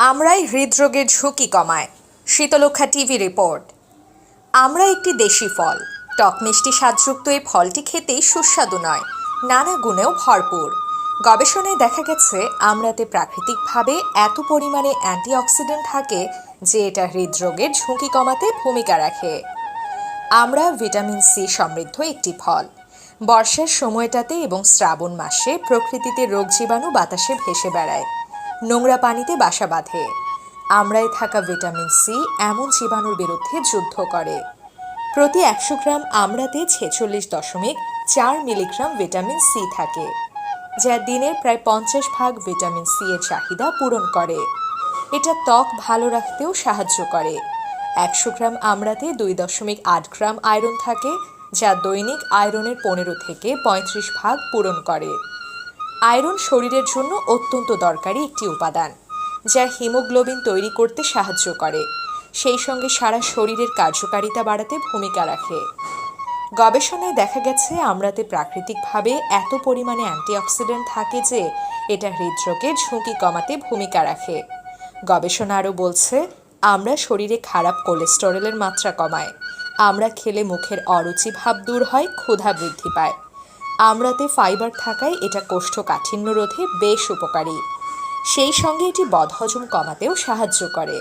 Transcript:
আমরাই হৃদরোগের ঝুঁকি কমায়। Shitalakshya TV report. আমরা একটি দেশি ফল। টক মিষ্টি স্বাদযুক্ত এই ফলটি খেতেই সুস্বাদু নয়, নানা গুণেও ভরপুর। গবেষণায় দেখা গেছে আমড়াতে প্রাকৃতিকভাবে এত পরিমাণে অ্যান্টিঅক্সিডেন্ট থাকে যে এটা হৃদরোগের ঝুঁকি কমাতে ভূমিকা রাখে। আমড়া ভিটামিন সি সমৃদ্ধ একটি ফল। বর্ষার সময়টাতে এবং শ্রাবণ মাসে প্রকৃতিতে রোগ জীবাণু বাতাসে ভেসে বেড়ায়, নোংরা পানিতে বাসা বাঁধে। আমড়ায় থাকা ভিটামিন সি এমন জীবাণুর বিরুদ্ধে যুদ্ধ করে। প্রতি 100 গ্রাম আমড়াতে 46.4 মিলিগ্রাম ভিটামিন সি থাকে, যা দিনের প্রায় 50 ভাগ ভিটামিন সি এর চাহিদা পূরণ করে। এটা ত্বক ভালো রাখতেও সাহায্য করে। 100 গ্রাম আমড়াতে 2.8 গ্রাম আয়রন থাকে, যা দৈনিক আয়রনের 15 থেকে 35 ভাগ পূরণ করে। আয়রন শরীরের জন্য অত্যন্ত দরকারি একটি উপাদান, যা হিমোগ্লোবিন তৈরি করতে সাহায্য করে, সেই সঙ্গে সারা শরীরের কার্যকারিতা বাড়াতে ভূমিকা রাখে। গবেষণায় দেখা গেছে আমড়াতে প্রাকৃতিকভাবে এত পরিমাণে অ্যান্টিঅক্সিডেন্ট থাকে যে এটা হৃদরোগের ঝুঁকি কমাতে ভূমিকা রাখে। গবেষণা আরও বলছে, আমড়া শরীরে খারাপ কোলেস্টেরলের মাত্রা কমায়। আমড়া খেলে মুখের অরুচি ভাব দূর হয়, ক্ষুধা বৃদ্ধি পায়। আমড়াতে ফাইবার থাকায় এটা কোষ্ঠকাঠিন্য রোধে বেশ উপকারী। সেই সঙ্গে এটি বদহজম কমাতেও সাহায্য করে।